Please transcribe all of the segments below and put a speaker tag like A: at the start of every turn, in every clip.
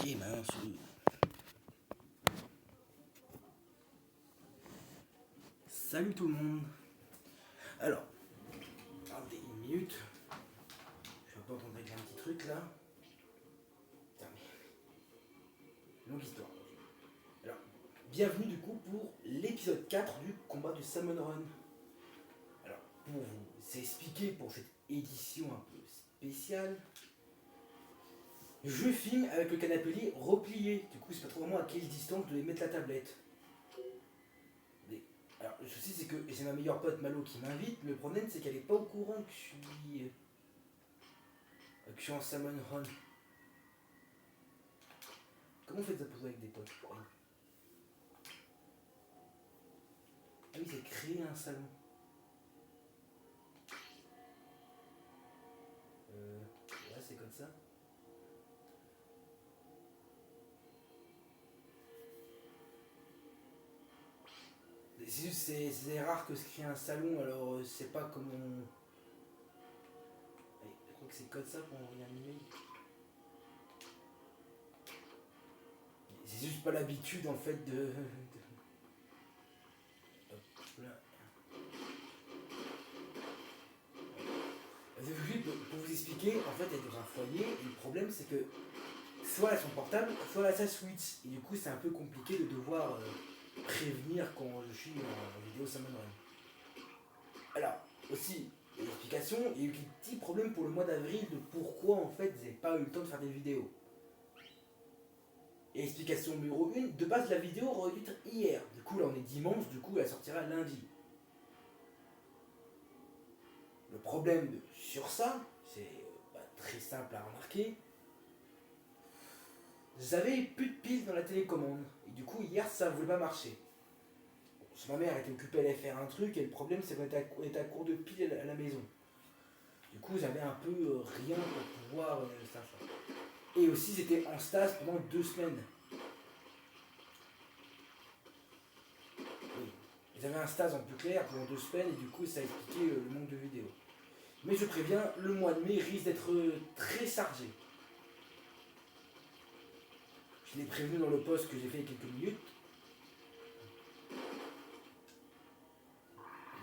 A: Et mince. Salut tout le monde. Alors, attendez une minute. Je vais pas entendre avec un petit truc là. Putain, mais... longue histoire. Alors, bienvenue du coup pour l'épisode 4 du combat du Salmon Run. Alors, pour vous expliquer pour cette édition un peu spéciale, je filme avec le canapé lit replié. Du coup, c'est pas trop vraiment à quelle distance je devais mettre la tablette. Alors, le souci, c'est que c'est ma meilleure pote Malo qui m'invite. Le problème, c'est qu'elle est pas au courant que je suis en Salmon Run. Comment on fait ça pour jouer avec des potes? Ah oui, c'est créer un salon. Ouais, c'est comme ça. C'est rare que je crée un salon, alors c'est pas comment... Allez, je crois que c'est comme ça pour envoyer un email. C'est juste pas l'habitude en fait de... Hop là. Pour vous expliquer, en fait elle est dans un foyer et le problème c'est que soit elle a son portable, soit elle a sa Switch. Et du coup c'est un peu compliqué de devoir prévenir quand je suis en vidéo Salmon Run. Alors, aussi, l'explication, il y a eu des petits problèmes pour le mois d'avril de pourquoi en fait vous n'avez pas eu le temps de faire des vidéos. Et explication numéro 1, de base la vidéo aurait dû être hier. Du coup là on est dimanche, du coup elle sortira lundi. Le problème sur ça, c'est très simple à remarquer. J'avais plus de piles dans la télécommande. Et du coup hier ça ne voulait pas marcher. Ma mère était occupée à aller faire un truc et le problème c'est qu'on était à court de piles à la maison. Du coup j'avais un peu rien pour pouvoir faire ça. Et aussi j'étais en stage pendant 2 semaines. Oui. J'avais un stage en plus clair pendant 2 semaines et du coup ça a expliqué le manque de vidéos. Mais je préviens, le mois de mai risque d'être très chargé. Je l'ai prévenu dans le post que j'ai fait il y a quelques minutes.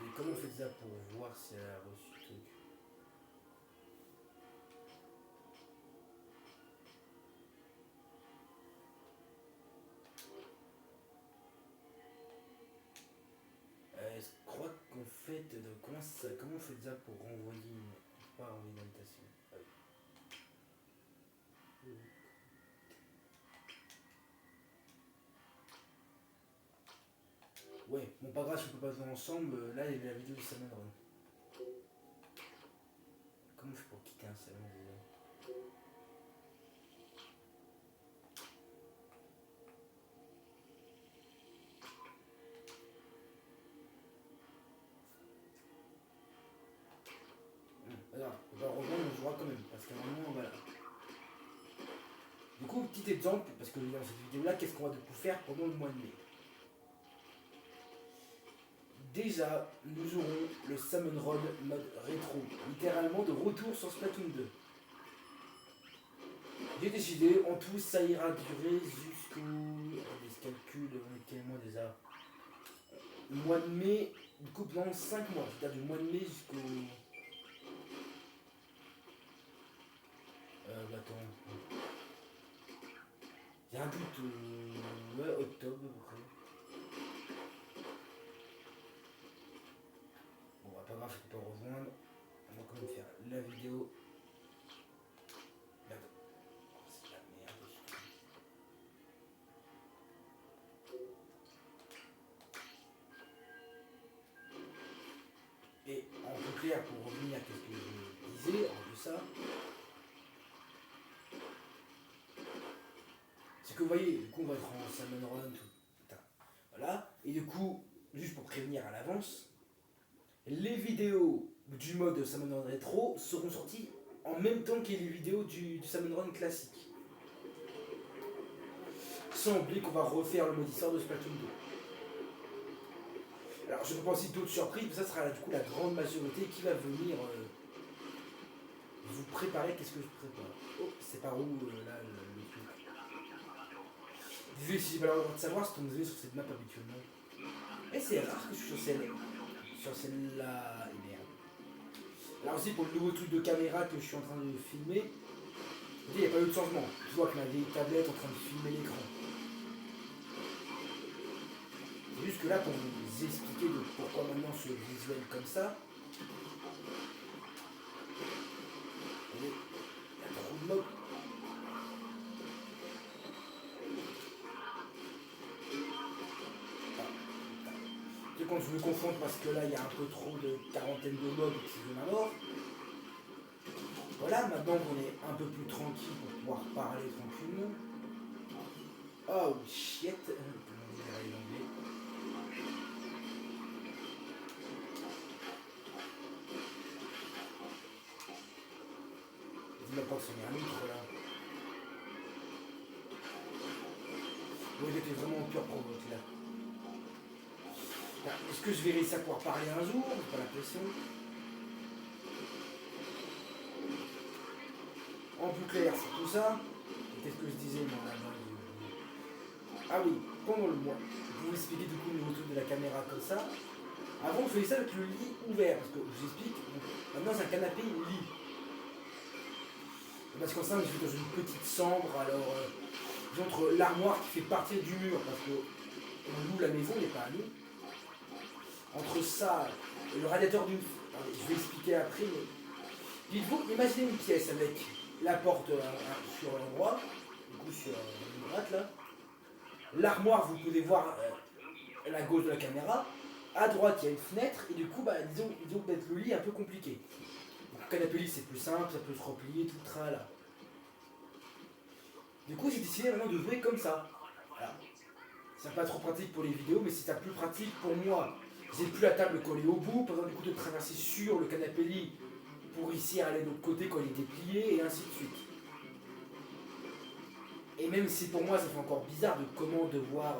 A: Mais comment on fait ça pour voir si elle a reçu le truc? Je crois qu'en fait, comment on fait ça pour renvoyer pas envoyer une invitation? Ouais, bon pas grave, je peux pas jouer ensemble. Là il y avait la vidéo du Salmon Run. Comment on fait pour quitter un salon déjà? Alors, on va rejoindre, on jouera quand même, parce qu'à un moment, voilà. Du coup, petit exemple, parce que dans cette vidéo-là, qu'est-ce qu'on va devoir faire pendant le mois de mai? Déjà, nous aurons le Salmon Run mode rétro, littéralement de retour sur Splatoon 2. J'ai décidé, en tout, ça ira durer jusqu'au... Des calculs, on est quel mois déjà? Le mois de mai, du coup, pendant 5 mois, c'est-à-dire du mois de mai jusqu'au... Attends... Il y a un doute, ouais, octobre à peu près. Bon, bah, pas grave, je peux pas rejoindre. On va quand même faire la vidéo. Merde. Oh, c'est de la merde. Et en plus clair, pour revenir à ce que je disais, en plus ça, c'est que vous voyez, du coup on va être en Salmon Run, tout. Putain. Voilà. Et du coup, juste pour prévenir à l'avance, les vidéos du mode Salmon Run rétro seront sorties en même temps que les vidéos du Salmon Run classique. Sans oublier qu'on va refaire le mode histoire de Splatoon 2. Alors je peux penser d'autres surprises, mais ça sera du coup la grande majorité qui va venir vous préparer. Qu'est-ce que je prépare? Oh, c'est par où là le truc? Désolé si j'ai pas le droit de savoir, c'est tombé sur cette map habituellement. Et c'est rare que je suis sur celle-là. Et merde. Alors aussi pour le nouveau truc de caméra que je suis en train de filmer, il n'y a pas eu de changement. Je vois que ma vieille tablette en train de filmer l'écran. C'est juste que là, pour vous expliquer de pourquoi maintenant ce visuel comme ça, il y a trop de mobs. C'est quand je me confonds parce que là, il y a un peu trop de quarantaine de mobs qui veulent ma mort. Voilà, maintenant qu'on est un peu plus tranquille pour pouvoir parler tranquillement. Oh shit. Comment dire l'anglais. Dis-moi pas que c'en est un autre là. Oui, j'étais vraiment au pire provoque là. Est-ce que je vais réussir à pouvoir parler un jour? J'ai pas l'impression. En plus clair, c'est tout ça. Qu'est-ce que je disais moi là-bas? Ah oui, pendant le mois, je vous expliquer du coup le retour de la caméra comme ça. Avant, je faisais ça avec le lit ouvert, parce que je vous explique, maintenant c'est un canapé lit. Parce qu'en ça, je suis dans une petite chambre, alors entre l'armoire qui fait partir du mur, parce que on loue la maison, il n'est pas à nous. Entre ça, et le radiateur d'une. Je vais expliquer après, mais. Dites-vous, imaginez une pièce avec la porte sur l'endroit, du coup sur une droite là. L'armoire, vous pouvez voir à la gauche de la caméra. À droite, il y a une fenêtre, et du coup, bah, disons peut-être le lit est un peu compliqué. Le canapé lit, c'est plus simple, ça peut se replier, tout le tralala. Du coup, j'ai décidé maintenant de jouer comme ça. Voilà. C'est pas trop pratique pour les vidéos, mais c'est plus pratique pour moi. J'ai plus la table collée au bout, pas besoin du coup de traverser sur le canapé lit pour ici aller de l'autre côté quand il est déplié, et ainsi de suite. Et même si pour moi ça fait encore bizarre de comment devoir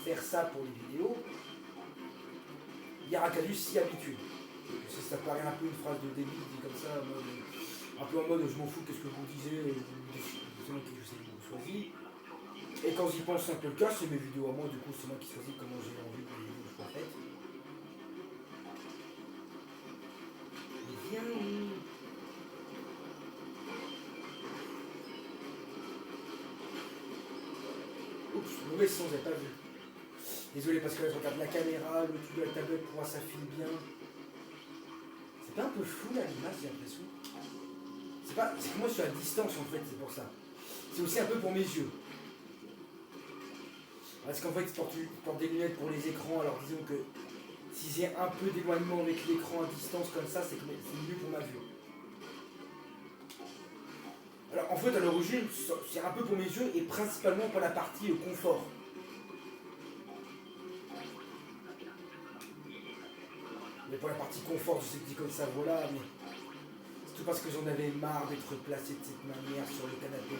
A: faire ça pour les vidéos, il y aura qu'à juste s'y habituer. Ça paraît un peu une phrase de débile dit comme ça, un peu en mode je m'en fous, qu'est-ce que vous disiez, c'est moi qui je sais que vous choisis. Et quand j'y pense, c'est un peu le cas, c'est mes vidéos à moi, du coup c'est moi qui choisis comment j'ai envie que les vidéos soient faites. Mais viens. Oups, mauvais son, j'avais pas vu. Désolé parce que là je regarde la caméra, le truc de la tablette pour voir ça file bien. C'est pas un peu flou là l'image, j'ai l'impression. C'est que moi je suis à distance en fait, c'est pour ça. C'est aussi un peu pour mes yeux. Parce qu'en fait, je porte des lunettes pour les écrans, alors disons que si j'ai un peu d'éloignement avec l'écran à distance comme ça, c'est mieux pour ma vue. Alors en fait, à l'origine, c'est un peu pour mes yeux et principalement pour la partie confort. Mais pour la partie confort, je sais que dit comme ça, voilà, mais c'est tout parce que j'en avais marre d'être placé de cette manière sur le canapé.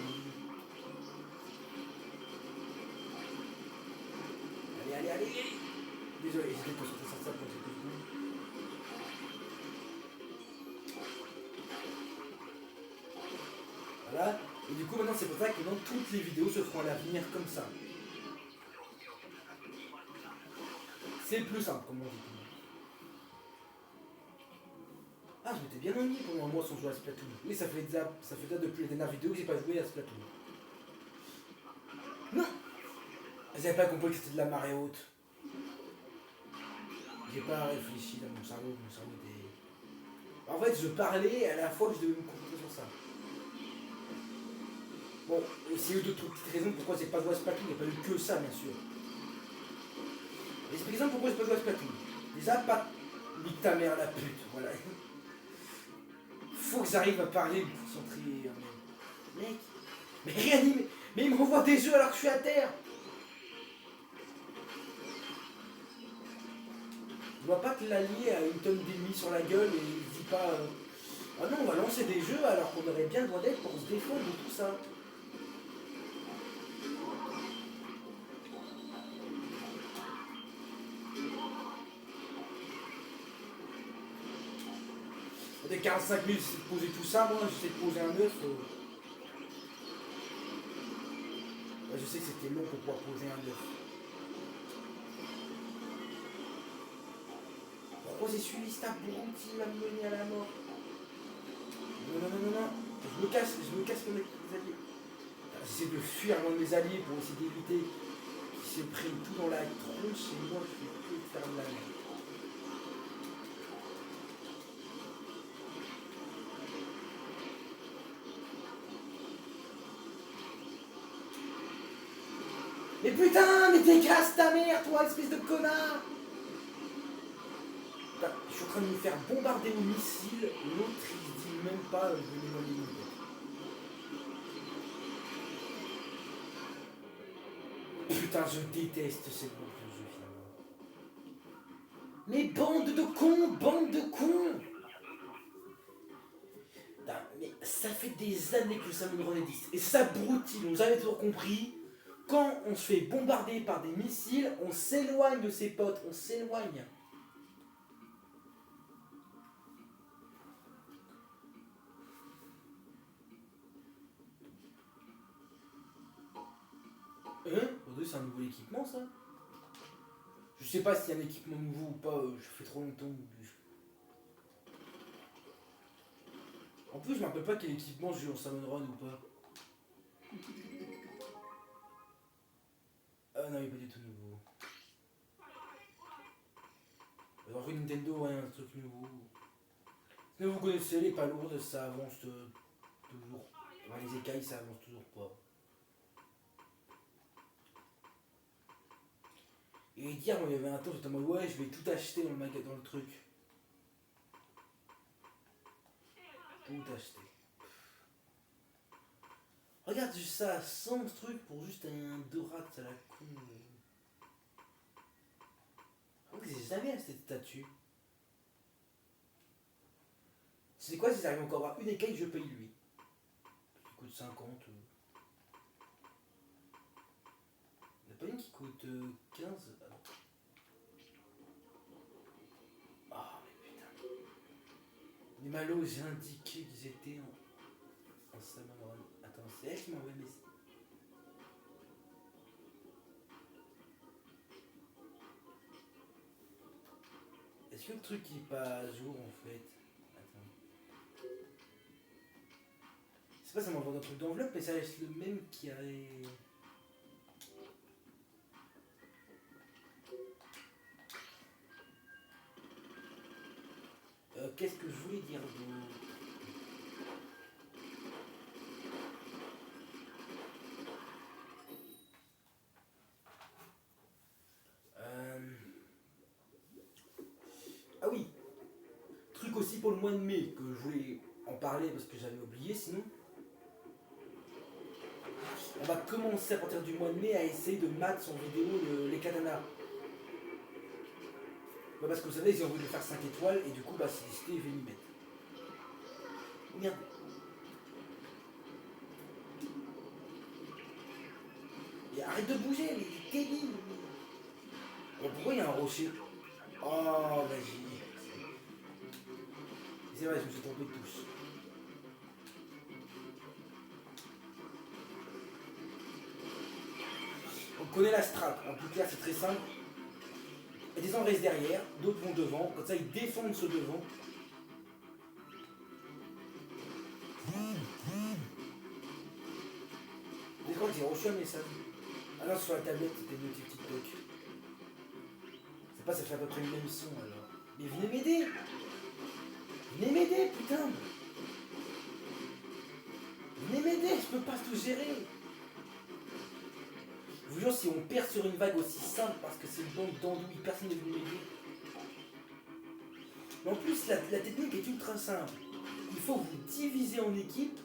A: Allez. Désolé, j'étais concentré sur ça pour quelques secondes. Voilà. Et du coup, maintenant, c'est pour ça que maintenant, toutes les vidéos se feront à l'avenir comme ça. C'est plus simple, comme on dit. Ah, je m'étais bien ennuyé pendant un mois sans jouer à Splatoon. Oui, ça fait déjà depuis les dernières vidéos que j'ai pas joué à Splatoon. Non! J'avais pas compris que c'était de la marée haute. J'ai pas réfléchi dans mon cerveau était. En fait, je parlais et à la fois je devais me concentrer sur ça. Bon, c'est eu d'autres petites raisons pourquoi j'ai pas joué à Splatoon, il n'y a pas eu que ça, bien sûr. Et c'est par exemple pourquoi j'ai pas joué à Splatoon. Déjà, pas. Nique ta mère la pute, voilà. Faut que j'arrive à parler, me concentrer. Mec, mais rien dit, mais il m'envoie des jeux alors que je suis à terre. Je vois pas que l'allié a une tonne d'ennemis sur la gueule et il dit pas ah non, on va lancer des jeux alors qu'on aurait bien besoin d'aide pour se défendre de tout ça. Des 45 000, c'est de poser tout ça, moi j'essaie de poser un œuf. Je sais que c'était long pour pouvoir poser un œuf. Pourquoi j'ai suivi cet abruti, il va me mener à la mort. Non, non, non, non, non. Je me casse avec mes alliés. J'essaie de fuir loin de mes alliés pour essayer d'éviter qu'ils se prennent tout dans la tronche et moi je fais que de faire de la merde. Mais putain, mais dégage ta mère, toi, espèce de connard! Putain, je suis en train de me faire bombarder au missile, l'autre il se dit même pas, je vais m'éloigner. Putain, je déteste cette boucle de jeu finalement. Mais bande de cons, bande de cons! Putain, mais ça fait des années que le Salmon Run existe. Et ça broutille, vous avez toujours compris. Quand on se fait bombarder par des missiles, on s'éloigne de ses potes, on s'éloigne. Aujourd'hui c'est un nouveau équipement ça. Je sais pas s'il y a un équipement nouveau ou pas, je fais trop longtemps. En plus je me rappelle pas quel équipement j'ai en Salmon Run ou pas. Ah non il est pas du tout nouveau. Alors que Nintendo, ouais, un truc nouveau. Mais vous connaissez les pas lourdes, ça avance toujours. Ouais, les écailles ça avance toujours pas. Et dire, moi, il y avait un temps, j'étais en mode ouais, je vais tout acheter dans le magasin, dans le truc. Tout acheter. Regarde juste ça, 100 trucs pour juste un Dorat à la con. J'ai jamais acheté de statue. C'est quoi si j'arrive encore à avoir une écaille, je paye lui. Qui coûte 50. Il n'y en a pas une qui coûte 15. Ah mais putain. Les malos, j'ai indiqué qu'ils étaient en Salmon Run. Attends, c'est elle qui m'a envoyé le message. Est-ce que le truc il est pas à jour en fait? Attends. C'est pas ça m'envoie un truc d'enveloppe, mais ça reste le même qui a. Qu'est-ce que je voulais dire d'autre? Ah oui, truc aussi pour le mois de mai que je voulais en parler parce que j'avais oublié sinon. On va commencer à partir du mois de mai à essayer de maths en vidéo les katanas. Bah parce que vous savez, ils ont voulu faire 5 étoiles et du coup, bah c'est décidé, je vais m'y mettre. Merde. Et arrête de bouger, mais t'es débile. Oh, pourquoi il y a un rocher? Oh, vas-y. C'est vrai, je me suis trompé de touche. On connaît la strat. En tout cas, c'est très simple. Et des gens restent derrière, d'autres vont devant. Comme ça, ils défendent ce devant. Je crois que j'ai reçu un message. Ah non, sur la tablette, c'était noté TikTok. C'est pas, ça fait à peu près le même son alors. Mais venez m'aider! Venez m'aider, putain! Venez m'aider, je peux pas tout gérer! Je vous jure, si on perd sur une vague aussi simple, parce que c'est une bande d'andouilles, personne n'est venu m'aider. Mais en plus, la technique est ultra simple. Il faut vous diviser en équipes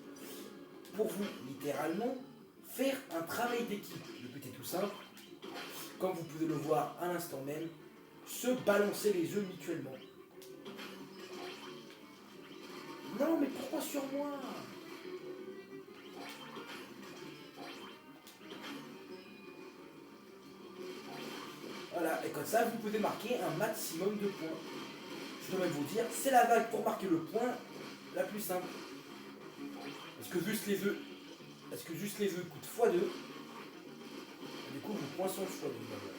A: pour vous, littéralement, faire un travail d'équipe. Le but est tout simple. Comme vous pouvez le voir à l'instant même, se balancer les œufs mutuellement. Non, mais pourquoi sur moi? Voilà, et comme ça, vous pouvez marquer un maximum de points. Je dois même vous dire, c'est la vague pour marquer le point la plus simple. Est-ce que juste les œufs coûtent x2? Du coup, vous point son choix, évidemment.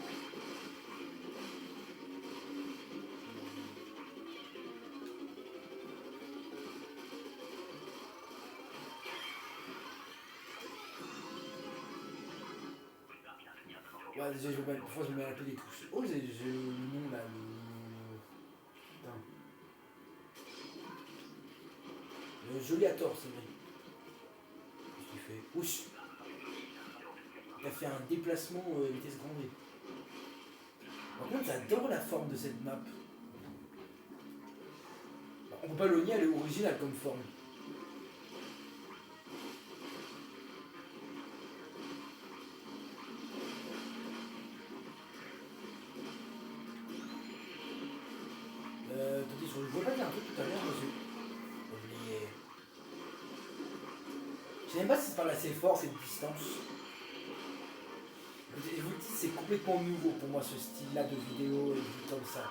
A: Ouais, déjà, parfois je me mets un peu des touches. Oh, j'ai le nom là, putain. Le Joliator, c'est vrai. Qu'est-ce qu'il fait? Ouch! Il a fait un déplacement vitesse grand V. Par contre, j'adore la forme de cette map. On peut pas le nier, elle est originale comme forme. Attendez, je voulais pas dire un truc tout à l'heure, mais j'ai oublié. Je sais même pas si c'est par assez fort cette distance. Je vous le dis, c'est complètement nouveau pour moi ce style-là de vidéo et de vie comme ça.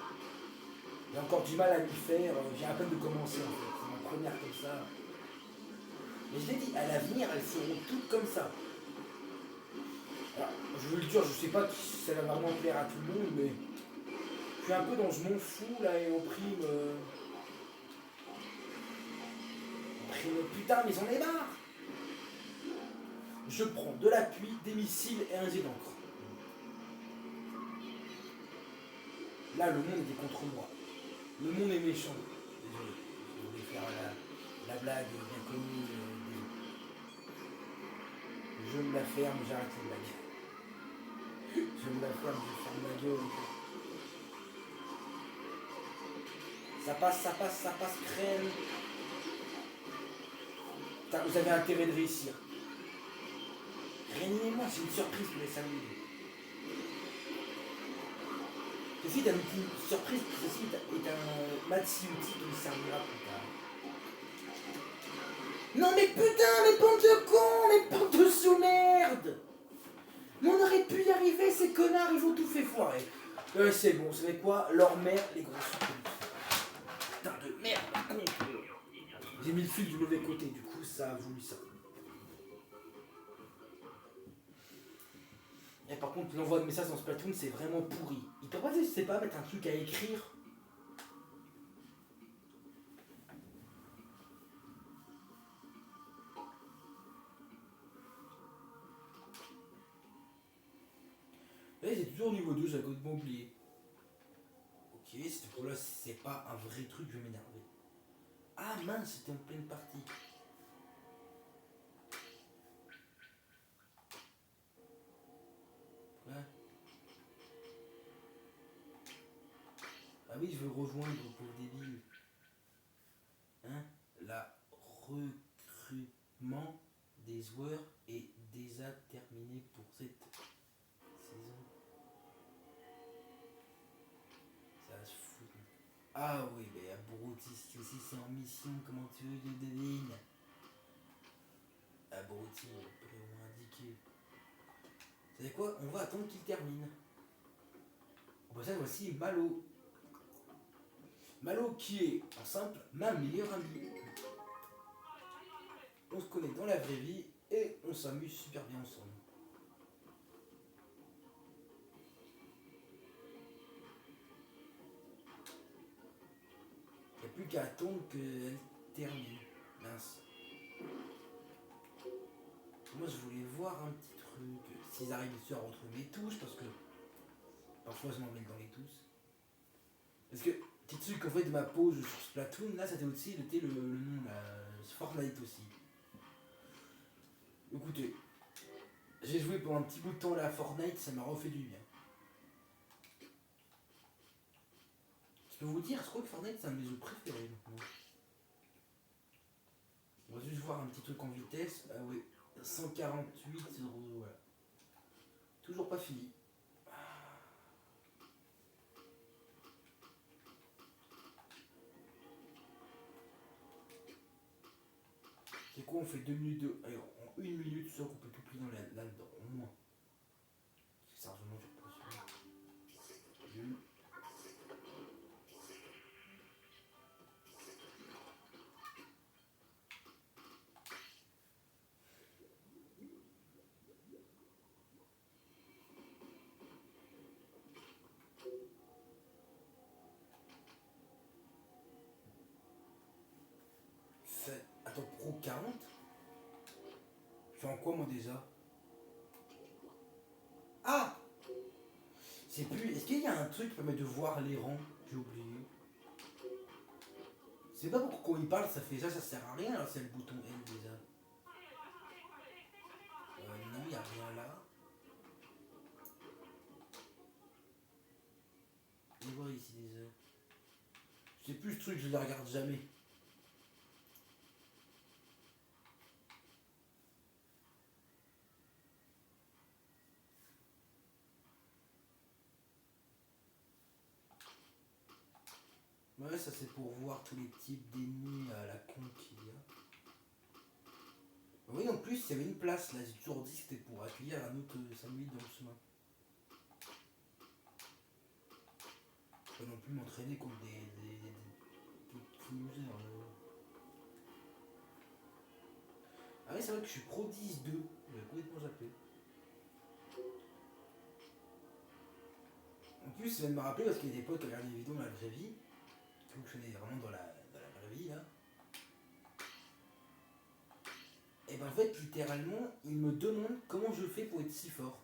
A: J'ai encore du mal à m'y faire, j'ai à peine de commencer en fait. C'est ma première comme ça. Mais je l'ai dit, à l'avenir, elles seront toutes comme ça. Alors, je veux le dire, je sais pas si ça va vraiment plaire à tout le monde, mais je suis un peu dans ce monde fou là et on prime. Putain, mais j'en ai marre! Je prends de l'appui, des missiles et un jet d'encre. Là, le monde est contre moi. Le monde est méchant. Désolé, je voulais faire la blague bien connue. Je me la ferme, j'arrête cette blague. Je me la ferme, je ferme ma gueule. Ça passe, crème. Putain, vous avez intérêt de réussir. Réanimez-moi, j'ai une surprise pour les samedis. Ceci est une surprise, ceci est un maxi outil qui nous servira plus tard. Non mais putain, les bandes de cons, les bandes de sous-merde! Mais on aurait pu y arriver, ces connards, ils ont tout fait foirer. C'est bon, vous savez quoi? Leur mère, les grosses putes. Putain de merde, par contre. J'ai mis le fil du mauvais côté, du coup, ça a voulu ça. Et par contre, l'envoi de messages dans Splatoon, c'est vraiment pourri. Il peut pas, je sais pas, mettre un truc à écrire. Là, c'est toujours au niveau 2, j'ai complètement oublié. Ok, cette fois-là, c'est pas un vrai truc, je vais m'énerver. Ah mince, c'était en pleine partie. Ouais. Ah oui, je veux rejoindre, pauvre débile. Hein? La recrutement des joueurs est déjà terminé pour cette saison. Ça va se foutre. Ah oui, mais Abruti, aussi c'est en mission, comment tu veux que je devine? Abruti, on pourrait au moins indiquer. Vous savez quoi? On va attendre qu'il termine. Bon, ça, voici Malo. Malo qui est, en simple, ma meilleure amie. On se connaît dans la vraie vie et on s'amuse super bien ensemble. Il n'y a plus qu'à attendre qu'elle termine. Mince. Moi je voulais voir un petit truc. S'ils arrivent à retrouver mes touches, parce que parfois je m'emmène dans les touches. Parce que, petit truc en fait de ma pause sur Splatoon, là c'était aussi le nom là, Fortnite aussi. Écoutez, j'ai joué pendant un petit bout de temps là à Fortnite, ça m'a refait du bien. Je peux vous dire, je crois que Fortnite c'est un de mes jeux préférés maintenant. On va juste voir un petit truc en vitesse. Ah oui, 148 euros, voilà. Toujours pas fini. C'est quoi, on fait 2 minutes de... Allez, en 1 minute, c'est sûr qu'on peut tout plier là-dedans, au moins. C'est largement surpressionnant. fais en quoi moi déjà? Ah! C'est plus. Est-ce qu'il y a un truc qui permet de voir les rangs? J'ai oublié. C'est pas pourquoi quand il parle ça fait ça sert à rien alors c'est le bouton N déjà. Non, il n'y a rien là. Et voir ici déjà. Je sais plus ce truc, je les regarde jamais. Ouais, ça c'est pour voir tous les types d'ennemis à la con qu'il y a. Oui, en plus, il y avait une place là, j'ai toujours dit que c'était pour accueillir un autre Samuel dans le chemin. Je peux non plus m'entraîner contre des petits losers. Ah oui, c'est vrai que je suis pro 10-2, j'avais complètement zappé. En plus, ça vient de me rappeler parce qu'il y a des potes qui regardent des vidéos dans la vraie vie. Donc je suis vraiment dans la vraie vie là. Et ben en fait, littéralement, ils me demandent comment je fais pour être si fort.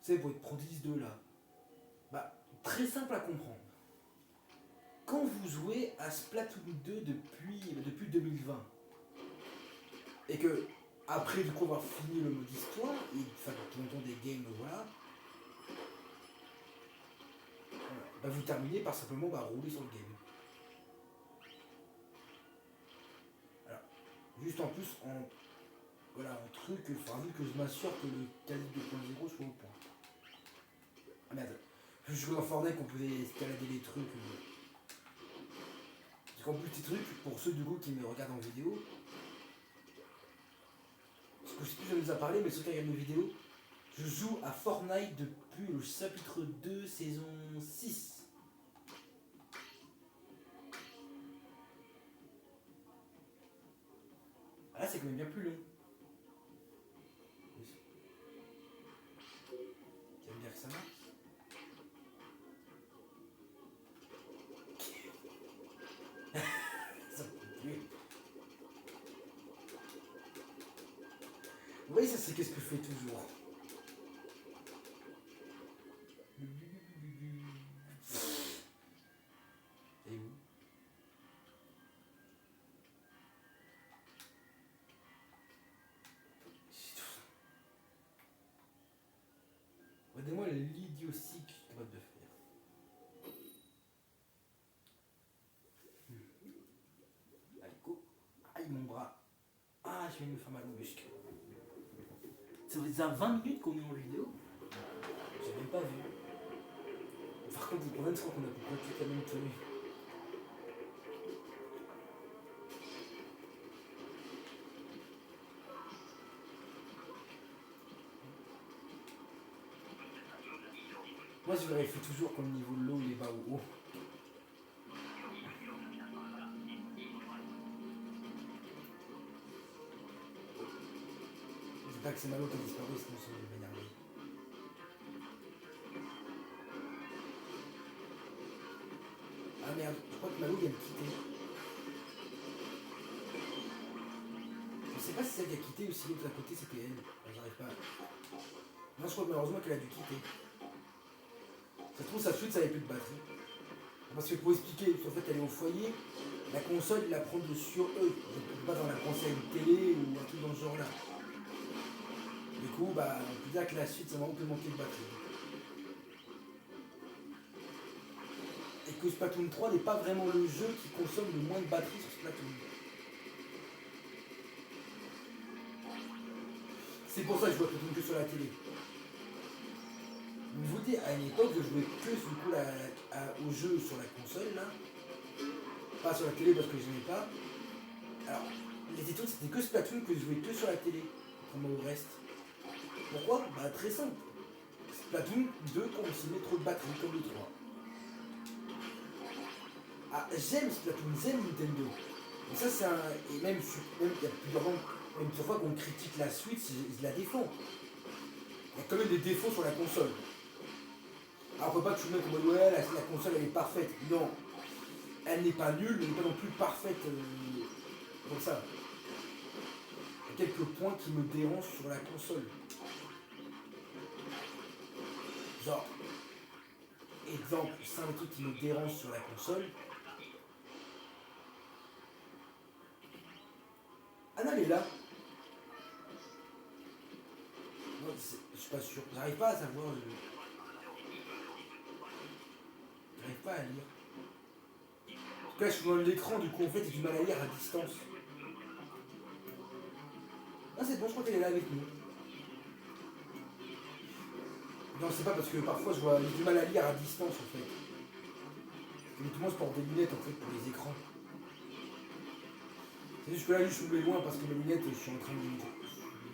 A: C'est pour être pro 10-2 là. Bah, très simple à comprendre. Quand vous jouez à Splatoon 2 depuis 2020, et que après du coup avoir fini le mode histoire, et enfin longtemps des games, voilà, bah, vous terminez par simplement rouler sur le game. Alors, juste en plus voilà, en truc, il faudra que je m'assure que le calibre 2.0 soit au point. Ah merde, je jouais en Fortnite qu'on pouvait escalader les trucs. Parce qu'en plus ces trucs, pour ceux du coup qui me regardent en vidéo, parce que je sais plus si je vous ai parlé, mais ceux qui regardent mes vidéos, je joue à Fortnite depuis le chapitre 2, saison 6. Ah là, c'est quand même bien plus long. Tu vas me dire que ça marche? Ça me plaît plus. Vous voyez, ça c'est qu'est-ce que je fais toujours. Et où? Regardez-moi l'idiotie que je suis capable de faire. Allez, go. Aïe, mon bras. Ah, je viens de me faire mal au muscle. Ça fait déjà 20 minutes qu'on est en vidéo. J'ai même pas vu. Par contre, combien de fois qu'on a pu pratiquer la même tenue? Moi, je vérifie toujours quand le niveau de l'eau il est bas ou haut. C'est pas que c'est Malo qui a disparu, sinon ça va m'énerver. Ah merde, je crois que Malo vient de quitter. Je sais pas si c'est elle qui a quitté ou si l'autre à côté c'était elle. J'arrive pas. Non, je crois malheureusement qu'elle a dû quitter. Ça se trouve, sa suite, ça avait plus de batterie. Parce que pour expliquer, en fait, elle est au foyer, la console, il la prend de sur eux. Donc, pas dans la console télé ou un truc dans ce genre-là. Du coup, bah, on peut dire que la suite, ça va vraiment peut manquer de batterie. Et que Splatoon 3 n'est pas vraiment le jeu qui consomme le moins de batterie sur Splatoon. C'est pour ça que je vois Splatoon que sur la télé. Je vous dis, à une époque, je jouais que du coup, au jeu sur la console, là. Pas sur la télé parce que je n'aimais pas. Alors, les études, c'était que Splatoon que je jouais que sur la télé, contrairement au reste. Pourquoi? Bah, très simple. Splatoon 2 consommait trop de batterie, comme le 3. Ah, j'aime Splatoon, j'aime Nintendo. Et ça, c'est un. Et même, il y a plusieurs fois qu'on critique la Switch, je la défends. Il y a quand même des défauts sur la console. Alors, on peut pas tout mettre en mode ouais, la console elle est parfaite. Non. elle n'est pas nulle, mais elle n'est pas non plus parfaite comme ça. Il y a quelques points qui me dérangent sur la console. Genre, exemple, c'est un des trucs qui me dérange sur la console. Ah non, mais là, non, je suis pas sûr. J'arrive pas à savoir. J'arrive pas à lire. En tout cas, je suis dans l'écran, du coup, en fait, j'ai du mal à lire à distance. Ah, c'est bon, je crois qu'elle est là avec nous. Non, c'est pas parce que parfois j'ai du mal à lire à distance en fait. Et tout le monde se porte des lunettes en fait pour les écrans. C'est juste que là, je suis loin parce que mes lunettes, je suis en train de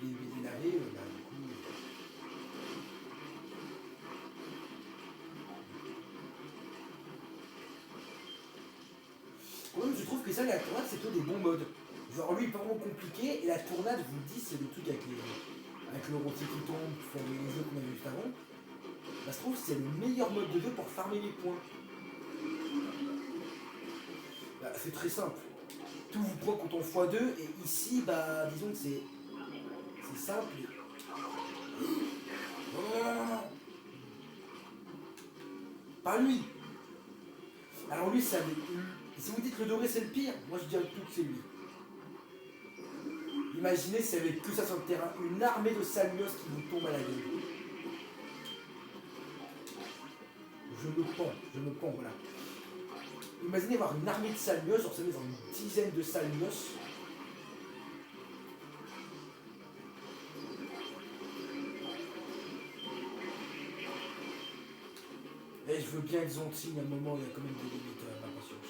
A: les laver. Bah, du coup. Ouais, je trouve que ça, la tournade, c'est plutôt des bons modes. Genre, lui, il est pas vraiment compliqué, et la tournade, je vous le dis, c'est le truc avec le rôti qui tombe, pour faire les jeux qu'on a vu juste avant. Bah, je trouve que c'est le meilleur mode de jeu pour farmer les points. Bah, c'est très simple. Tout vous prend quand on x2, et ici, bah, disons que c'est simple. Non, non, non, non, non. Pas lui. Alors lui, si vous dites que le doré c'est le pire, moi je dirais tout que c'est lui. Imaginez s'il y avait que ça sur le terrain, une armée de salmios qui vous tombe à la gueule. Je me pends, voilà. Imaginez avoir une armée de salmios, genre ça met dans une dizaine de salmios. Et je veux bien être gentil, mais à un moment il y a quand même des limites à ma patience.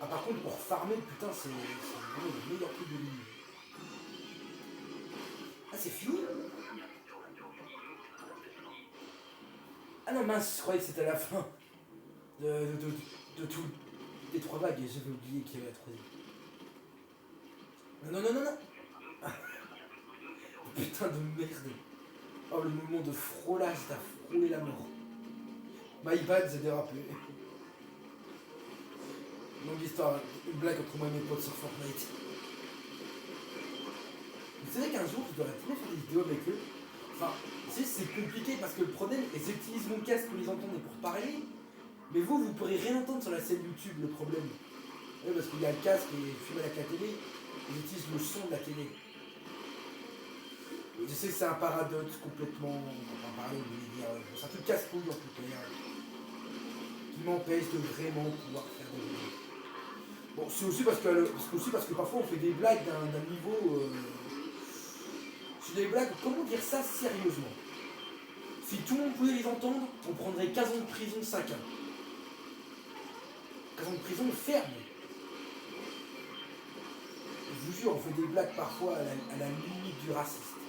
A: Ah par contre pour farmer, putain c'est vraiment le meilleur truc de l'univers. Ah c'est fini? Ah non mince, je croyais que c'était la fin de tout les trois vagues et j'avais oublié qu'il y avait la troisième. Non, non, non, non, non. Putain de merde. Oh, le moment de frôlage, t'as frôlé la mort. My bad, j'ai dérapé. Longue histoire, une blague entre moi et mes potes sur Fortnite. Vous savez qu'un jour, je devrais tellement faire des vidéos avec eux. Enfin, c'est compliqué parce que le problème, ils utilisent mon casque pour les entendre et pour parler. Mais vous pourrez rien entendre sur la scène YouTube, le problème. Ouais, parce qu'il y a le casque et filmé avec la télé, ils utilisent le son de la télé. Je sais que c'est un paradoxe complètement. Enfin, pareil, je voulais dire. C'est un truc casse-couille en tout cas. Qui m'empêche de vraiment pouvoir faire des vidéos. Bon, c'est aussi parce que parfois on fait des blagues d'un niveau. C'est des blagues, comment dire ça sérieusement? Si tout le monde pouvait les entendre, on prendrait 15 ans de prison chacun. 15 ans de prison ferme. Je vous jure, on fait des blagues parfois à la limite du racisme.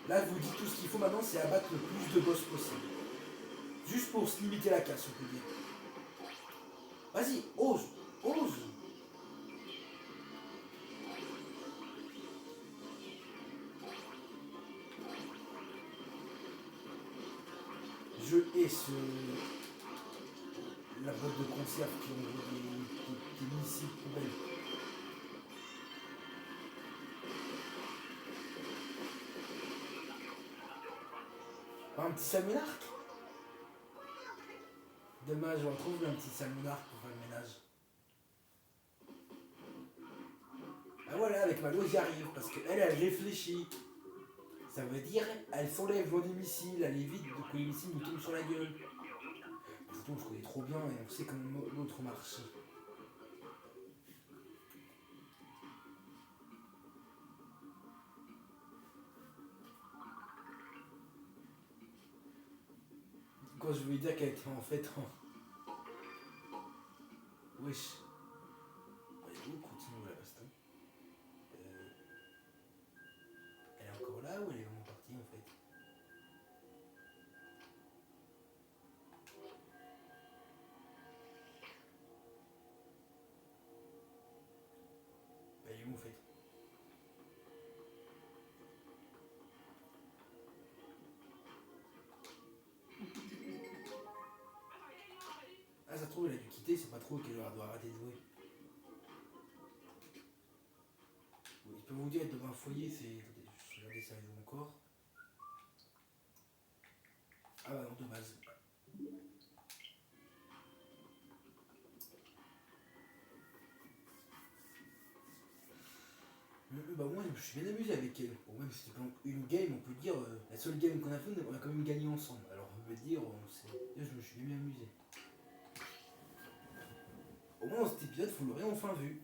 A: Là, je vous dis tout ce qu'il faut maintenant, c'est abattre le plus de boss possible. Juste pour se limiter la casse, on peut dire. Vas-y, ose, ose. Je hais la boîte de conserve qui envoie des missiles poubelles. Un petit salmonarque. Dommage, on trouve un petit salmonarque pour faire le ménage. Ah voilà, avec Malo, j'y arrive, parce qu'elle réfléchit. Ça veut dire, elle s'enlève loin des missiles, elle évite que les missiles nous tombent sur la gueule. Pourtant, je connais trop bien et on sait comment l'autre marche. Quand je voulais dire qu'elle était en fait en... Wesh. Elle est où, continue la baston. Elle est encore là ou elle est vraiment partie? trouve, elle a dû quitter, c'est pas trop qu'elle doit arrêter de jouer. Oui, je peux vous dire, être devant un foyer, c'est. Attendez, je vais regarder si elle joue encore. Ah bah non, de base. Bah moi je me suis bien amusé avec elle. Bon, même si c'était une game, on peut dire, la seule game qu'on a fait, on a quand même gagné ensemble. Alors je veux dire, je me suis bien amusé. Au moins dans cet épisode, vous l'aurez enfin vu.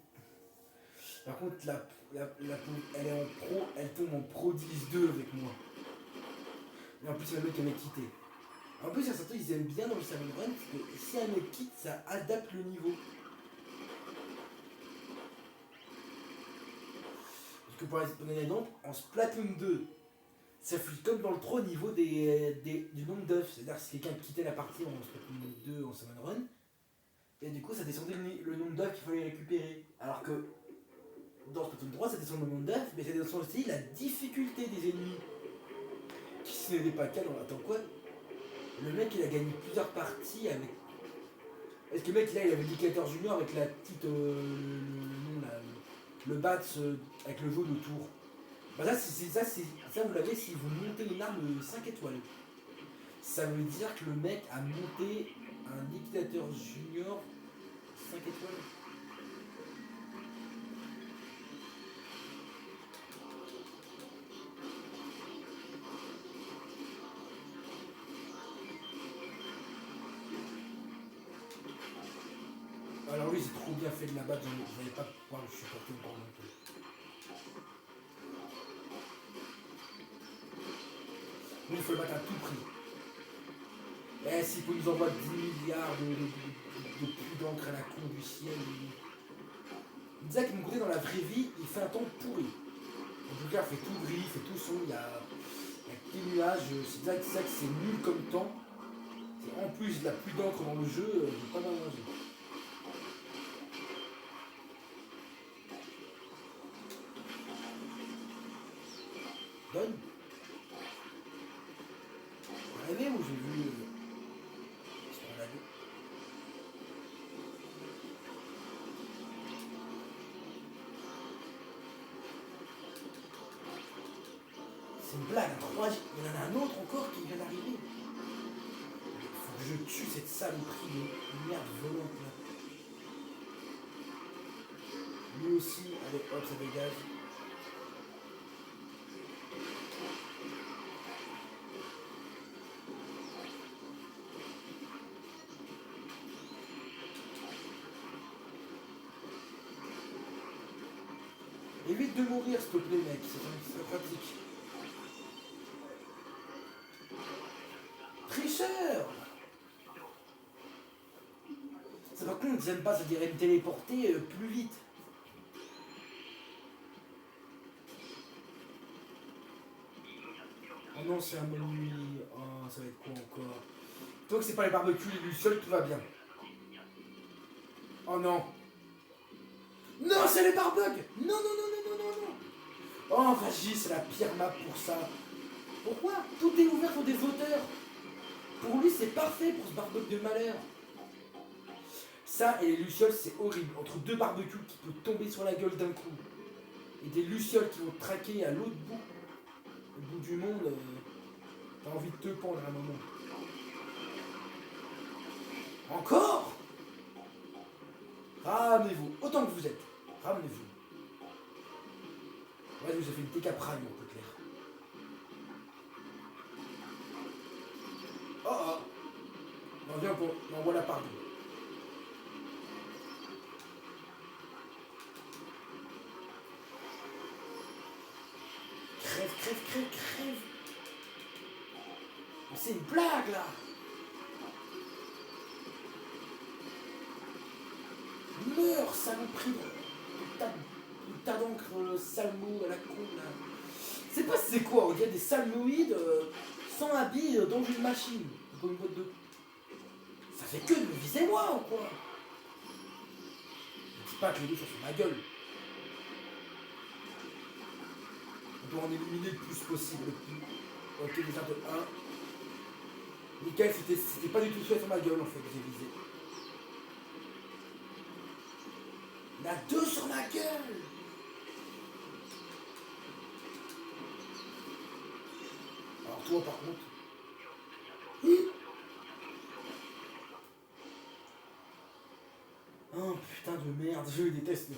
A: Par contre, elle est en pro, elle tombe en Pro 10-2 avec moi. Et en plus, c'est un mec qui m'a quitté. En plus, il y a certains, ils aiment bien dans le Salmon Run, parce que si un mec quitte, ça adapte le niveau. Parce que pour exemple, en Splatoon 2, ça fut comme dans le 3 au niveau du nombre d'œufs. C'est-à-dire que si quelqu'un quittait la partie en Splatoon 2 en Salmon Run, et du coup, ça descendait le nombre d'œufs qu'il fallait récupérer. Alors que dans Splatoon 3, ça descend le nombre d'œufs, mais ça descend aussi la difficulté des ennemis. Qui ce n'est pas calme, on attend quoi? Le mec, il a gagné plusieurs parties avec. Est-ce que le mec, là, il avait l'indicateur junior avec la petite. Le bat avec le jaune autour. Bah ça, vous l'avez si vous montez une arme 5 étoiles. Ça veut dire que le mec a monté un liquidateur junior 5 étoiles. Alors oui, c'est trop bien fait de la batte, vous n'allez pas pouvoir le supporter encore longtemps. Nous, il faut le battre à tout prix. Eh, s'il peut nous envoyer 10 milliards de pluie d'encre à la con du ciel. Il disait que mon côté, dans la vraie vie, il fait un temps pourri. En tout cas, il fait tout gris, il fait tout sombre, il y a des nuages. C'est ça que c'est nul comme temps. C'est en plus de la pluie d'encre dans le jeu, j'ai pas mal mangé. Donne. Vous rêvez ou j'ai vu. Sur la radio. C'est une blague, il y en a un autre encore qui vient d'arriver. Faut que je tue cette saloperie de merde volante là. Lui aussi, allez hop, ça dégage. Évite de mourir s'il te plaît mec, c'est pratique. Tricheur. Ça par contre, j'aime pas, ça dirait me téléporter plus vite. Oh non, c'est un bon nuit. Oh, ça va être quoi encore? Tant que c'est pas les barbecues, les lucioles, tout va bien. Oh non. Non, c'est les barbugs. Non, non, non, non, non, non, non. Oh, vas-y, c'est la pire map pour ça. Pourquoi? Tout est ouvert pour des auteurs. Pour lui, c'est parfait pour ce barbecue de malheur. Ça et les lucioles, c'est horrible. Entre deux barbecues qui peuvent tomber sur la gueule d'un coup et des lucioles qui vont te traquer à l'autre bout, au bout du monde, t'as envie de te pendre à un moment. Encore? Ramenez-vous, autant que vous êtes. Ramenez-vous. Ouais, vous avez fait une TK Prime, on peut clair. Oh oh. Non, viens pour. Non, voilà, pardon. Crève, crève, crève, crève. Mais c'est une blague là. Meurs, saloperie de tas d'encre salmo à la con là. C'est pas c'est quoi, on dirait des salmoïdes sans habits dans une machine. Dans une boîte de. Ça fait que de me viser moi ou quoi? Ne dis pas que les deux sont sur ma gueule. On doit en éliminer le plus possible. Ok, déjà de 1. Nickel, c'était pas du tout fait sur ma gueule en fait, j'ai visé. Il y en a deux sur ma gueule. Alors toi par contre. Oh putain de merde, je le déteste.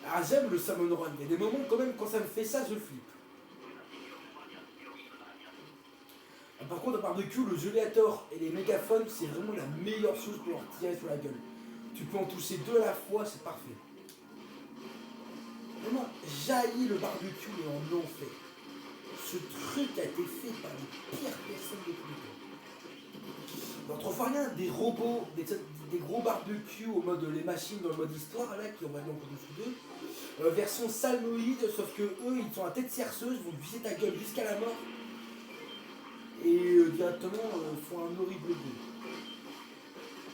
A: Ah j'aime le Salmon Run, il y a des moments quand même quand ça me fait ça je flippe. Ah, par contre, au barbecue, le gélator et les mégaphones, c'est vraiment la meilleure chose pour leur tirer sur la gueule. Tu peux en toucher deux à la fois, c'est parfait. Vraiment, jaillit le barbecue et en enfer. Ce truc a été fait par les pires personnes de tous les temps. Autrefois, rien, des robots, des gros barbecues au mode les machines dans le mode histoire, là, qui ont maintenant encore dessous d'eux. Version salmoïde, sauf que eux, ils sont à tête cierceuse, vont viser ta gueule jusqu'à la mort. Et directement font un horrible goût.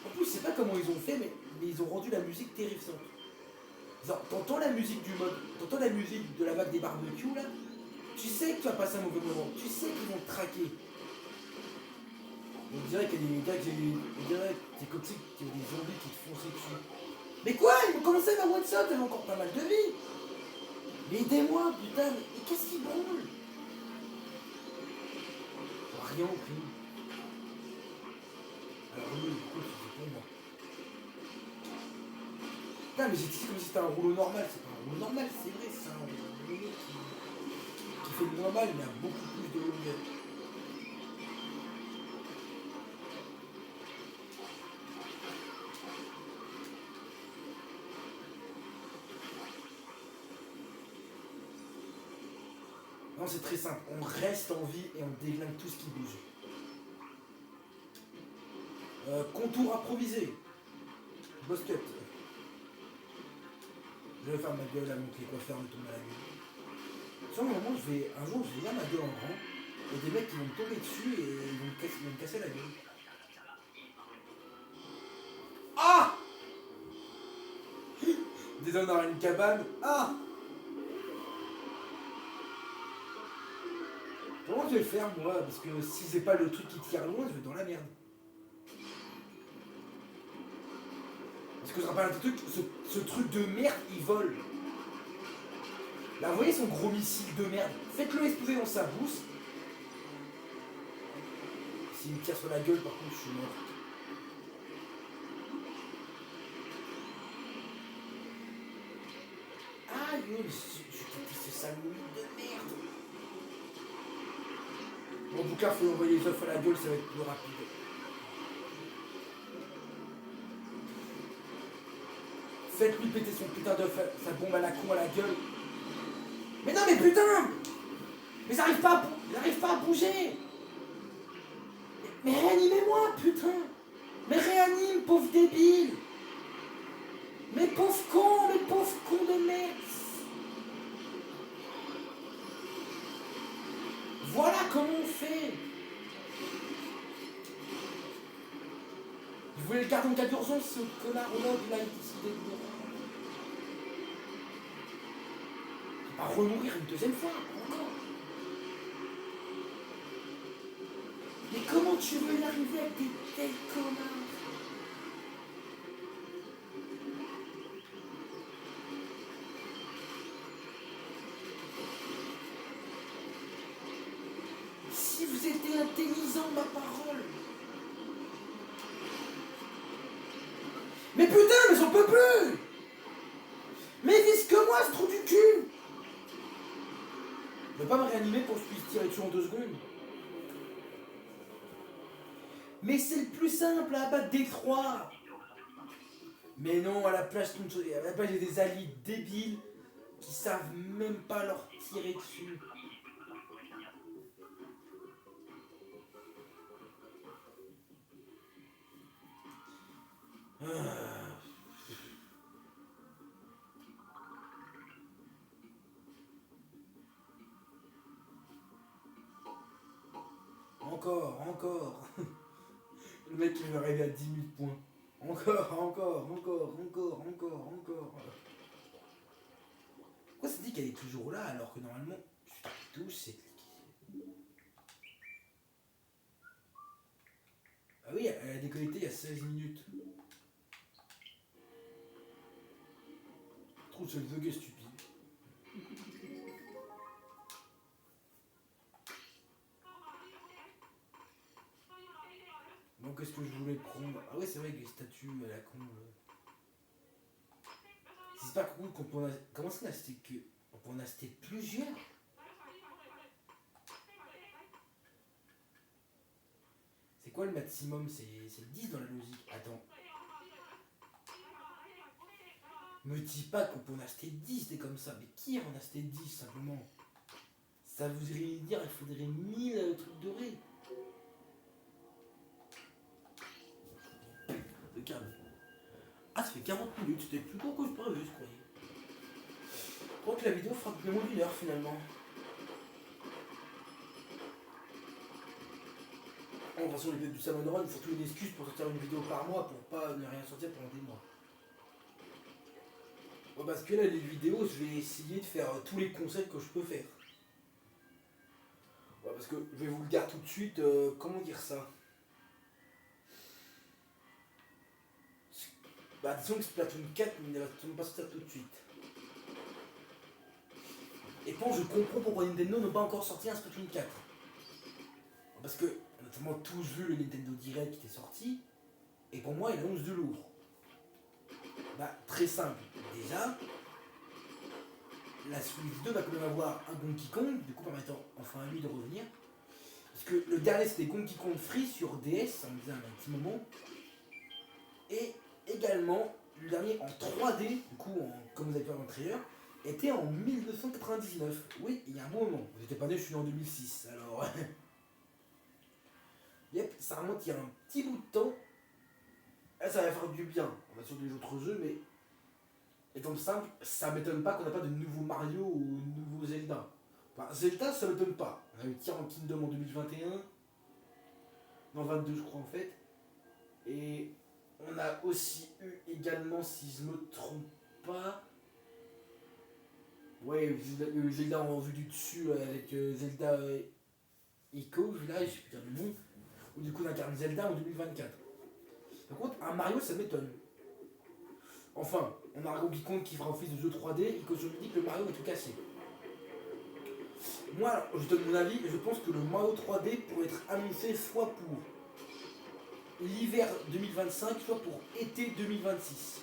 A: En plus, je sais pas comment ils ont fait, mais ils ont rendu la musique terrifiante. Genre, t'entends la musique du mode, t'entends la musique de la vague des barbecues là, tu sais que tu vas passer un mauvais moment, tu sais qu'ils vont te traquer. On dirait qu'il y a des gars on dirait que c'est comme si qu'il y a des zombies qui te fonçaient dessus. Mais quoi? Ils vont commencer ma one shot, elle a encore pas mal de vie. Mais aidez-moi, putain, mais qu'est-ce qu'ils branlent? Rien au prix. Alors oui, du coup, c'est pour moi. Putain, mais j'ai dit comme si c'était un rouleau normal, c'est pas un rouleau normal, c'est vrai, c'est un rouleau qui fait le normal, mais a beaucoup plus de longueur. Non, c'est très simple, on reste en vie et on déglingue tout ce qui bouge. Contour improvisé. Boss cut. Je vais faire ma gueule avant que les coiffeurs me tombent à la gueule. Sur le moment, un jour, je vais faire ma gueule en grand. Il y a des mecs qui vont me tomber dessus et ils vont me casser la gueule. Ah! Déjà, on aura une cabane. Ah! Comment je vais le faire, moi? Parce que si c'est pas le truc qui tire loin, je vais dans la merde. Parce que je rappelle un truc, ce truc de merde, il vole. Là, vous voyez son gros missile de merde? Faites-le exploser dans sa bouche. S'il me tire sur la gueule, par contre, je suis mort. Aïe, je déteste ce salmoïde de merde. Bon, en tout cas, faut lui envoyer les œufs à la gueule, ça va être plus rapide. Faites-lui péter son putain d'œuf, sa bombe à la con à la gueule. Mais non, mais putain! Mais j'arrive pas à bouger! Mais réanimez-moi, putain! Mais réanime, pauvre débile! Mais pauvre con de merde! Voilà comment on fait! Vous voulez le garder en cas d'urgence, ce connard là, il a décidé de mourir. Il va remourir une deuxième fois, encore. Mais comment tu veux y arriver avec des tels connards? Si vous étiez intelligent, ma parole! Mais putain, mais j'en peux plus! Mais vise que moi, ce trou du cul! Ne pas me réanimer pour que je puisse tirer dessus en 2 secondes. Mais c'est le plus simple à abattre des 3. Mais non, à la place, il y a des alliés débiles qui savent même pas leur tirer dessus. Encore. Le mec il veut arriver à 10 000 points. Encore. Pourquoi ça dit qu'elle est toujours là alors que normalement, tout c'est cliqué. Ah oui, elle a déconnecté il y a 16 minutes. trouve c'est le The stupide. Bon, qu'est-ce que je voulais prendre? Ah ouais, c'est vrai que les statues à la con. C'est pas cool qu'on peut en acheter. Comment ça, acheter que. On peut en acheter plusieurs? C'est quoi le maximum? C'est 10 dans la logique. Attends. Me dis pas qu'on peut en acheter 10 des comme ça. Mais qui en acheter 10 simplement? Ça voudrait dire qu'il faudrait 1000 trucs dorés. Le câble. Ah, ça fait 40 minutes. C'était plus court que je prévu, je croyais. Je crois que la vidéo fera plus moins d'une heure finalement. En toute façon, les vidéos du Salmon Run, il faut trouver une excuse pour sortir une vidéo par mois pour pas ne rien sortir pendant des mois. Ouais, parce que là, les vidéos, je vais essayer de faire tous les conseils que je peux faire. Ouais, parce que je vais vous le dire tout de suite, comment dire ça? Bah, disons que Splatoon 4 ne va pas sortir tout de suite. Et quand je comprends pourquoi Nintendo n'a pas encore sorti un Splatoon 4. Parce que, on a tellement tous vu le Nintendo Direct qui était sorti, et pour moi, il annonce de lourd. Bah, très simple. Déjà, la Switch 2 va quand même avoir un Donkey Kong, du coup permettant enfin à lui de revenir. Parce que le dernier c'était Donkey Kong Free sur DS, ça me faisait un petit moment. Et également, le dernier en 3D, du coup, comme vous avez pu voir dans le trailer, était en 1999. Oui, il y a un bon moment. Vous n'étiez pas né, je suis né en 2006, alors... Yep, ça remonte il y a un petit bout de temps. Là, ça va faire du bien. On va sur des autres jeux, mais étant simple, ça m'étonne pas qu'on n'a pas de nouveau Mario ou de nouveau Zelda. Enfin, Zelda, ça m'étonne pas. On a eu Tears Kingdom en 2021. Non, 22, je crois, en fait. Et on a aussi eu également, si je me trompe pas. Ouais, Zelda en vue du dessus avec Zelda Echo, là, je sais plus dire le nom. Où du coup, on incarne Zelda en 2024. Par contre, un Mario, ça m'étonne. Enfin, on a un Donkey Kong qui fera office de jeu 3D et que je me dis que le Mario est tout cassé. Moi, alors, je donne mon avis, je pense que le Mario 3D pourrait être annoncé soit pour l'hiver 2025, soit pour été 2026.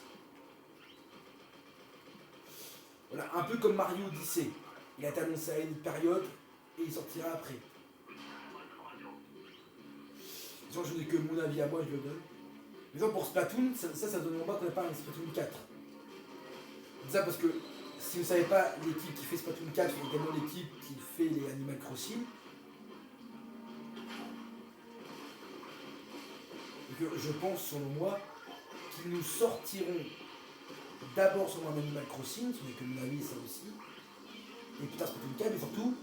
A: Voilà, un peu comme Mario Odyssey. Il a été annoncé à une période et il sortira après. Genre, je n'ai que mon avis à moi, je le donne. Mais genre pour Splatoon, ça donne pas qu'on n'a pas un Splatoon 4. Ça parce que si vous ne savez pas, l'équipe qui fait Splatoon 4 est également l'équipe qui fait les Animal Crossing. Et que je pense, selon moi, qu'ils nous sortiront d'abord sur un Animal Crossing, ce n'est que mon avis, ça aussi. Et putain, Splatoon 4, mais surtout,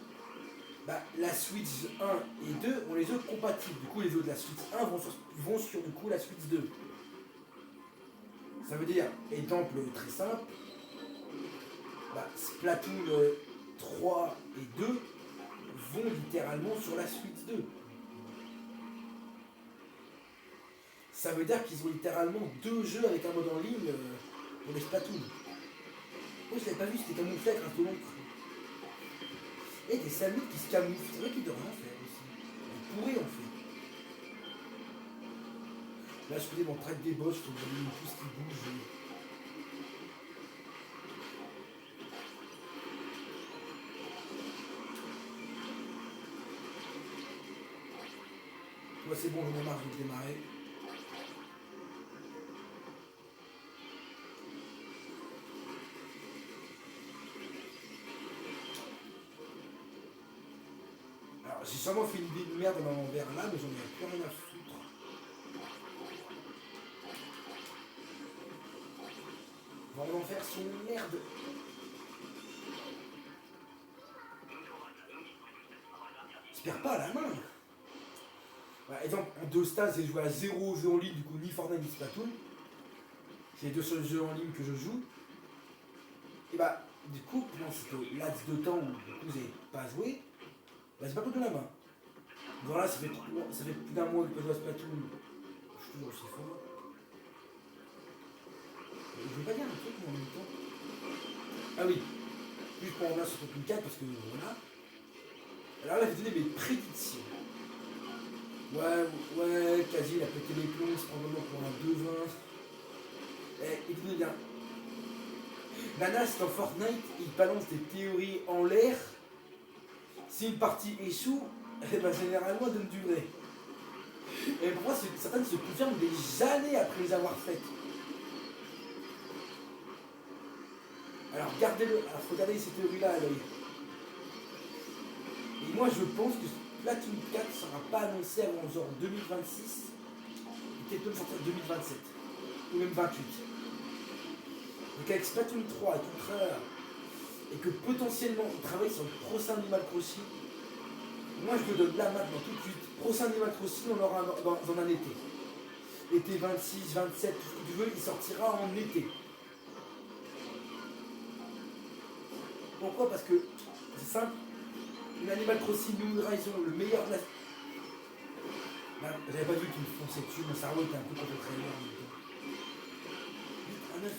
A: bah, la Switch 1 et 2 ont les jeux compatibles. Du coup, les jeux de la Switch 1 vont sur du coup la Switch 2. Ça veut dire, exemple très simple, bah, Splatoon 3 et 2 vont littéralement sur la Switch 2. Ça veut dire qu'ils ont littéralement deux jeux avec un mode en ligne pour les Splatoon. Oh, je l'avais pas vu, c'était camouflé avec un peu l'encre. Et des Samus qui se camouflent, c'est vrai qu'ils doivent rien faire aussi. Ils pourraient en fait. Là, je connais mon track des boss, je trouve que j'ai tout ce qui bouge. Moi, c'est bon, j'en ai marre, je vais démarrer. Alors, j'ai sûrement fait une idée de merde dans l'envers là, mais j'en ai plus rien à foutre. On va en faire son merde. J'espère pas à la main. Par exemple, en deux stades, j'ai joué à 0 jeux en ligne, du coup, ni Fortnite ni Splatoon. C'est les deux seuls jeux en ligne que je joue. Et bah, du coup, pendant ce laps de temps où du coup, j'ai pas joué, bah, j'ai pas pris de la main. Voilà, ça fait plus d'un mois que je joue à Splatoon. Je suis toujours aussi fort. Je veux pas dire un truc, moi, en même temps. Ah oui, juste pour en revenir sur Splatoon 4, parce que voilà. Alors là, je vais donner mes prédictions. Ouais, quasi, il a pété les plombs, c'est probablement pour un 2-20. Écoutez bien, Nana, c'est en Fortnite, il balance des théories en l'air. Si une partie échoue, eh ben, généralement, elle donne du vrai. Et pour moi, certaines se confirment des années après les avoir faites. Alors, gardez-le, alors, faut garder ces théories-là à l'œil. Et moi, je pense que Splatoon 4 ne sera pas annoncé avant genre 2026. Il peut peut-être sortir 2027. Ou même 28. Donc avec Splatoon 3 et tout frère, et que potentiellement il travaille sur le prochain Animal Crossing, moi je me donne là maintenant tout de suite. Prochain Animal Crossing, on l'aura dans un été. Été 26, 27, tout ce que tu veux, il sortira en été. Pourquoi? Parce que c'est simple. Une Animal Crossing New Horizons, le meilleur de la. Là, j'avais pas vu qu'il me fonçait dessus, mon cerveau était un peu concentré en même temps. 8 à 9.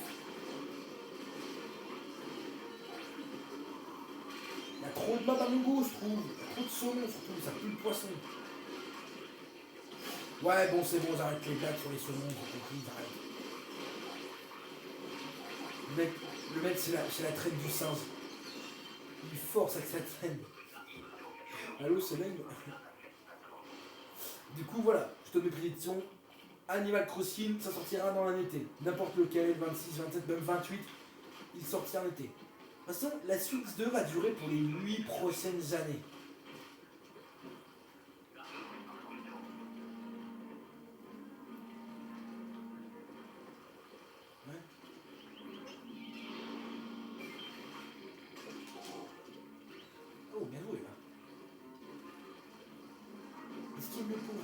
A: Il y a trop de mobs à mon goût, je trouve. Il y a trop de saumon surtout, ça pue le poisson. Ouais, bon, c'est bon, j'arrête les blagues sur les saumons, j'ai compris, j'arrête. Le mec c'est la traîne du singe. Il force avec sa traîne. Allô, c'est même. Du coup, voilà, je te donne mes prédictions. Animal Crossing, ça sortira dans un été. N'importe lequel, 26, 27, même 28, il sortira en été. De toute façon, la Switch 2 va durer pour les 8 prochaines années. Ouais. Oh, bien joué là. Est-ce qu'il me pauvre?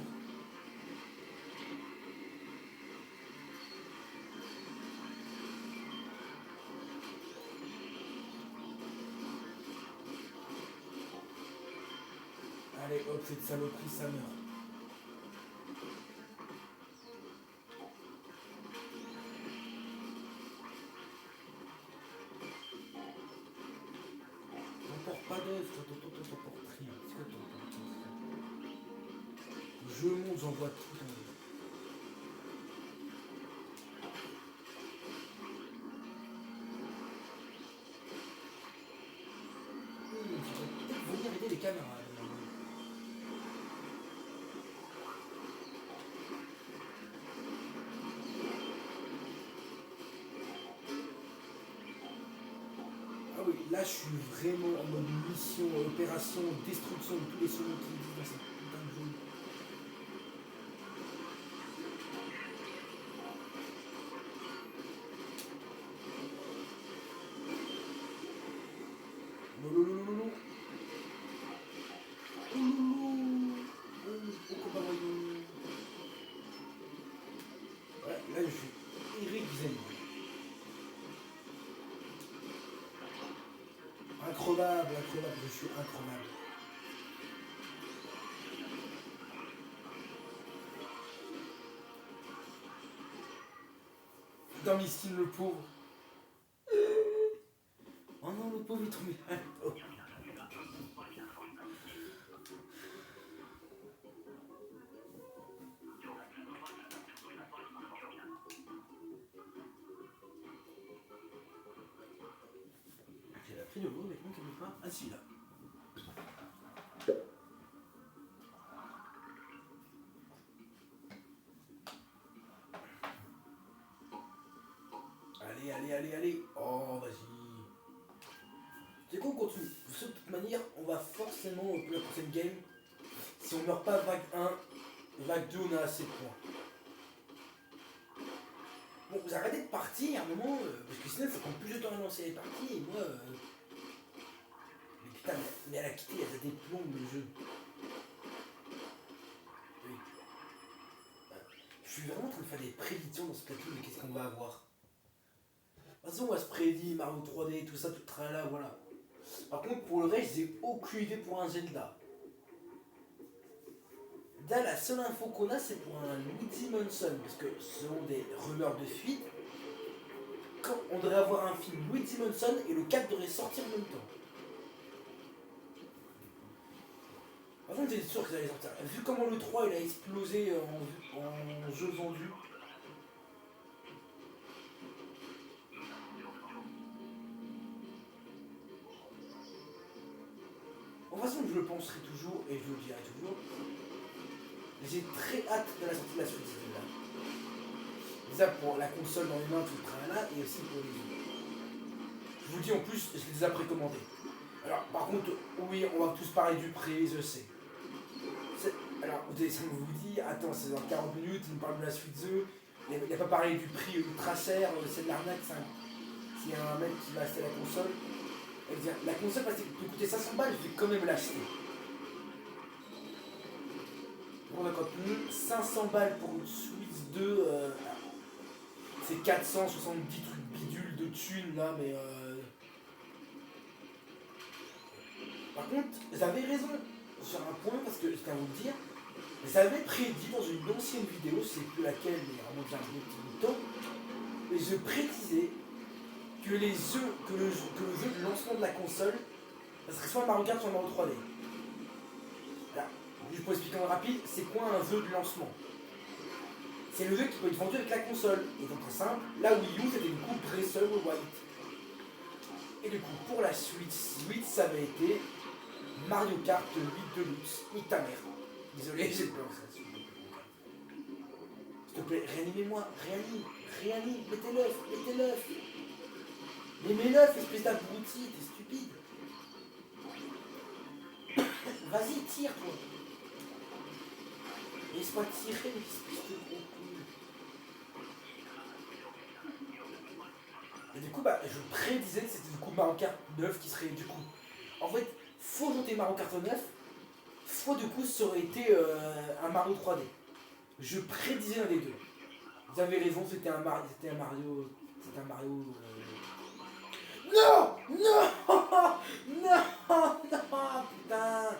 A: Allez, hop, cette saloperie, ça meurt. T'emportes pas d'œuf, t'emportes rien. C'est quoi t'emportes rien? Je monte, j'envoie tout en l'air. Faudrait peut-être venir aider les camarades. Ah oui, là je suis vraiment en mode mission, opération, destruction de tous les saumons qui existent dans cette putain de zone. Non, non, non, non, non. Oh, non, oh, combat royaux. Ouais, là je suis Eric Zen. Incroyable, incroyable, je suis incroyable. Dans Miskin le pauvre. Oh non, le pauvre il est tombé. Oh. J'ai appris le mot avec moi quelque part. Ah si, là. Allez, allez, allez, allez. Oh, vas-y. C'est quoi, on continue. De toute manière, on va forcément, pour la prochaine game, si on meurt pas vague 1, vague 2, on a assez de points. Bon, vous arrêtez de partir à un moment, parce que sinon ça prend plus de temps à lancer les parties, et moi... Mais putain, mais elle a quitté, elle a des plombs le jeu. Oui. Je suis vraiment en train de faire des prédictions dans ce plateau, mais qu'est-ce qu'on va avoir? De toute façon, on va se prédire, Mario 3D, tout ça, tout tralala, voilà. Par contre, pour le reste, j'ai aucune idée pour un Zelda. Là, la seule info qu'on a, c'est pour un Luigi Mansion, parce que selon des rumeurs de fuite, quand on devrait avoir un film Louis Simonson et le 4 devrait sortir en même temps. Par contre, j'étais sûr que ça allait sortir. Vu comment le 3 il a explosé en jeux vendus. De toute façon, je le penserai toujours et je le dirai toujours. J'ai très hâte de la sortie de la Switch 2 là. Déjà pour la console dans les mains, tout le travail là, et aussi pour les jeux. Je vous dis en plus, je les ai précommandés. Alors, par contre, oui, on va tous parler du prix, je sais. Alors, ça vous dit, attends, c'est dans 40 minutes, il me parle de la Switch 2, il n'a pas parlé du prix ultra cher, c'est de l'arnaque, s'il y a un mec qui va acheter la console, elle dit, la console peut coûter 500 balles, je vais quand même l'acheter. Bon, d'accord, 500 balles pour une Switch 2, c'est 470 trucs bidules de thunes là, mais par contre, j'avais raison sur un point, parce que je tiens à vous le dire, j'avais prédit dans une ancienne vidéo, je sais plus laquelle, mais vraiment déjà un petit bout de temps, et je précisais que le jeu de lancement de la console, ça serait soit Mario Kart, soit Mario 3D. Là, juste pour expliquer en rapide, c'est quoi un jeu de lancement? C'est le jeu qui peut être vendu avec la console. Et donc très simple, la Wii U c'était une coupe Breath of the Wild. Et du coup pour la Switch ça avait été Mario Kart 8 Deluxe. Nique ta mère. Désolé, j'ai peur ça. S'il te plaît, réanimez-moi, réanime, mettez l'œuf. Mais mets l'œuf, espèce d'abruti, t'es stupide. Vas-y, tire toi. Laisse-moi tirer, espèce de gros couille. Et du coup, je prédisais que c'était du coup Mario Kart 9 qui serait du coup. En fait, faut monter Mario Kart 9, soit du coup ça aurait été un Mario 3D. Je prédisais un des deux. Vous avez raison, c'était un Mario. Non, putain.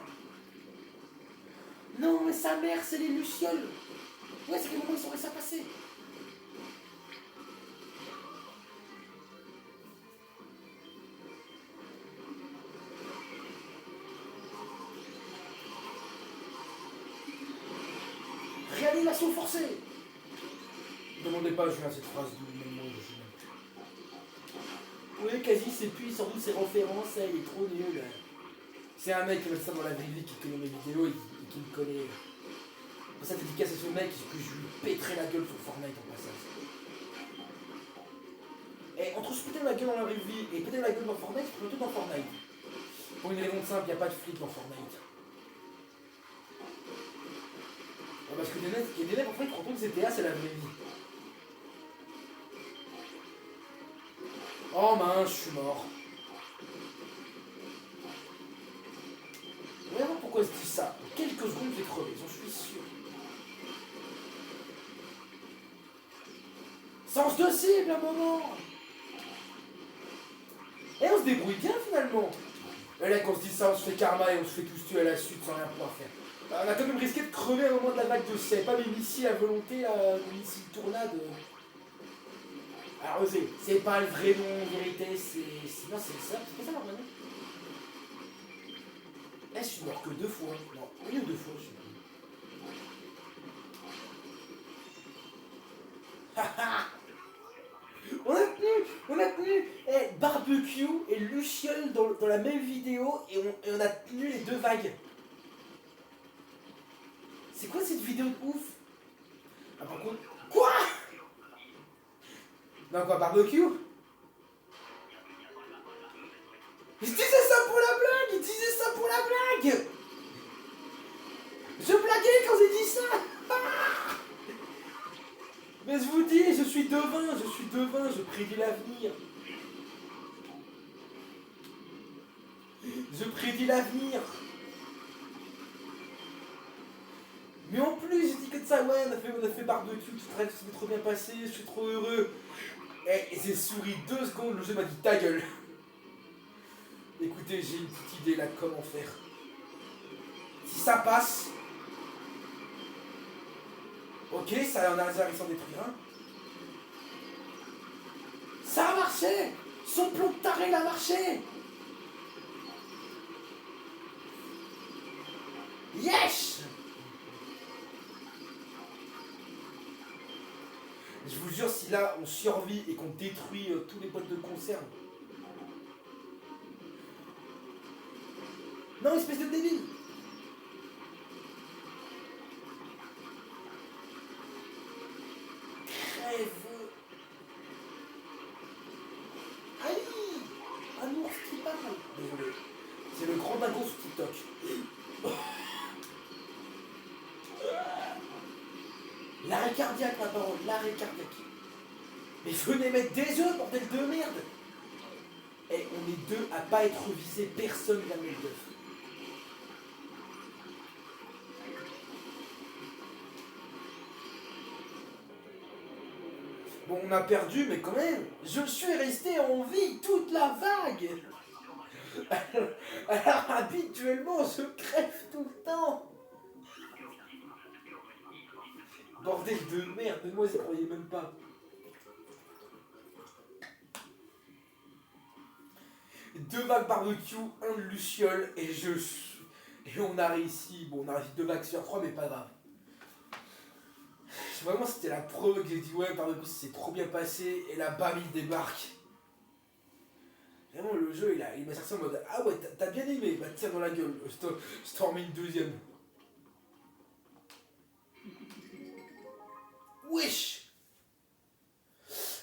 A: Non, mais sa mère, c'est les lucioles. Ouais, c'est quel moment ils sont ça passer. Réanimation forcée. Ne demandez pas, je viens à cette phrase du même mot, je sais même. Oui, quasi, c'est plus, sans doute ses références, il est trop nul. C'est un mec qui met ça dans la vraie vie, qui connaît mes vidéos et qui me connaît. Pour ça, dédicace à ce mec, que je lui pèterai la gueule sur Fortnite en passage. Et entre se péter la gueule dans la vraie vie et péter la gueule dans Fortnite, je peux tout dans Fortnite. Pour une raison simple, il n'y a pas de flic dans Fortnite. Parce que il y a des mecs en fait qui rencontrent que GTA c'est la vraie vie. Oh mince, je suis mort. Vous voyez pourquoi je dis ça? En quelques secondes je vais crever, j'en suis sûr. Sens de cible à un moment. Et on se débrouille bien finalement. Et là quand on se dit ça, on se fait karma et on se fait tous tuer à la suite sans rien pouvoir faire. On a quand même risqué de crever au moment de la vague de ciel. Pas mes missiles à volonté, les missiles tournades. Alors osez, c'est pas le vrai nom en vérité, non c'est ça, c'est pas ça normalement. Là je suis mort que 2 fois. Non, une ou 2 fois je sais plus. On a tenu Barbecue et Luciole dans la même vidéo et on a tenu les 2 vagues. C'est quoi cette vidéo de ouf? Ah par contre. Quoi? Non quoi, Barbecue? Il disait ça pour la blague! Je blaguais quand j'ai dit ça. Mais je vous dis, je suis devin, je prédis l'avenir. Je prédis l'avenir. Mais en plus, j'ai dit que de ça, ouais, on a fait barbecue, tout s'est trop bien passé, je suis trop heureux. Et j'ai souri 2 secondes, le jeu m'a dit ta gueule. Écoutez, j'ai une petite idée là de comment faire. Si ça passe, ok, ça en a réussi à détruire un. Ça a marché. marché. Son plomb de taré, il a marché. Yes. Je vous jure, si là on survit et qu'on détruit tous les boîtes de conserve. Non, espèce de débile. Crève. Aïe. Un ours qui parle. Désolé. C'est le grand dingo sur TikTok. L'arrêt cardiaque, ma parole, l'arrêt cardiaque. Mais venez mettre des œufs, bordel de merde. Et on est deux à pas être visé, personne vient mettre d'œufs. Bon, on a perdu, mais quand même, je suis resté en vie toute la vague. Alors habituellement, je crève tout le temps. Bordel de merde, mais moi, je croyais même pas. Deux vagues barbecue, un de luciole, et on a réussi. Bon, on a réussi 2 vagues sur 3, mais pas grave. Vraiment, c'était la preuve que j'ai dit, ouais, barbecue, c'est trop bien passé, et là, bam, il débarque. Vraiment, le jeu, il m'a sorti en mode, ah ouais, t'as bien aimé, bah tiens dans la gueule, je t'en remets une deuxième. Wesh.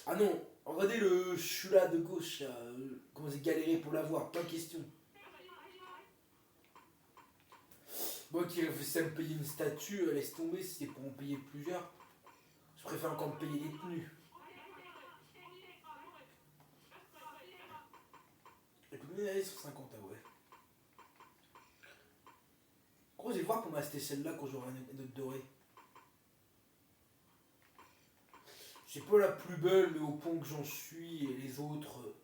A: Ah non, regardez le chula de gauche, là, comment j'ai galéré pour l'avoir, pas question. Moi qui réfléchissais à me payer une statue, laisse tomber, si c'est pour en payer plusieurs. Je préfère encore me payer les tenues. Et combien d'aller sur 50, ah ouais. Gros, je vais voir pour m'acheter celle-là quand j'aurai une autre dorée. C'est pas la plus belle, mais au point que j'en suis, et les autres,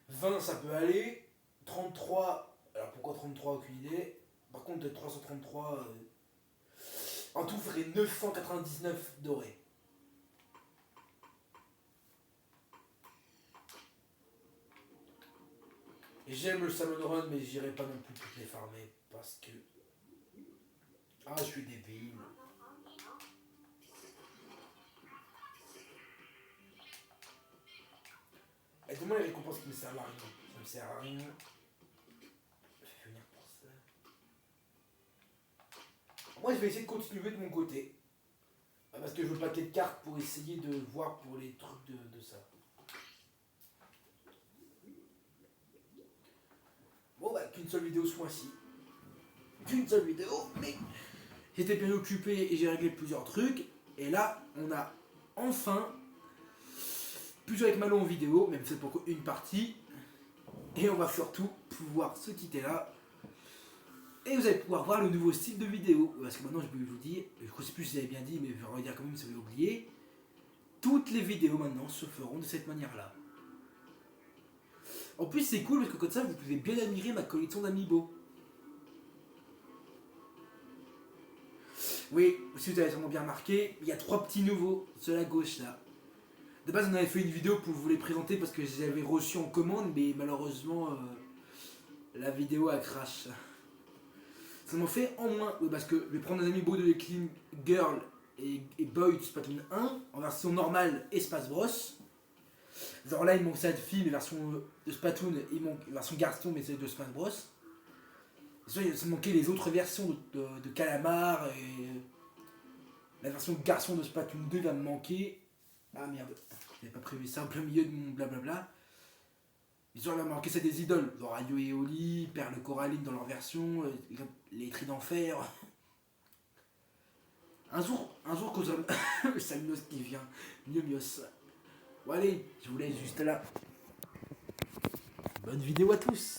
A: 20 ça peut aller. 33, alors pourquoi 33, aucune idée. Par contre, 333, en tout, ferait 999 dorés. J'aime le Salmon Run, mais j'irai pas non plus toutes les farmer parce que. Ah, je suis débile. Et donne-moi les récompenses qui me servent à rien. Ça me sert à rien. Je vais venir pour ça. Moi, je vais essayer de continuer de mon côté. Parce que je veux paquet de cartes pour essayer de voir pour les trucs de ça. Bon, bah, qu'une seule vidéo ce mois-ci. Qu'une seule vidéo, mais j'étais bien occupé et j'ai réglé plusieurs trucs. Et là, on a enfin pu jouer avec Malo en vidéo, même si c'est pour une partie. Et on va surtout pouvoir se quitter là. Et vous allez pouvoir voir le nouveau style de vidéo. Parce que maintenant, je peux vous dire, je ne sais plus si vous avez bien dit, mais je vais redire quand même si vous avez oublié. Toutes les vidéos maintenant se feront de cette manière-là. En plus, c'est cool parce que comme ça, vous pouvez bien admirer ma collection d'amiibo. Oui, si vous avez sûrement bien remarqué, il y a 3 petits nouveaux sur la gauche là. De base, on avait fait une vidéo pour vous les présenter parce que je les avais reçus en commande, mais malheureusement, la vidéo a crash. Ça m'en fait en moins, oui, parce que je vais prendre un amiibo de Clean Girl et Boy de Splatoon 1 en version normale et Smash Bros. Alors là, il manque ça de fille, mais version de Splatoon, il manque version garçon, mais c'est de Smash Bros. Il manquait les autres versions de Calamar et la version garçon de Splatoon 2 va me manquer. Ah merde, j'avais pas prévu ça en plein milieu de mon blablabla. Ils il va me manquer ça des idoles, genre Radio et Oli, Perle Coraline dans leur version, les Tris d'Enfer. Un jour quand j'aurai Salmos qui vient, mieux mios. Bon allez, je vous laisse juste là. Bonne vidéo à tous.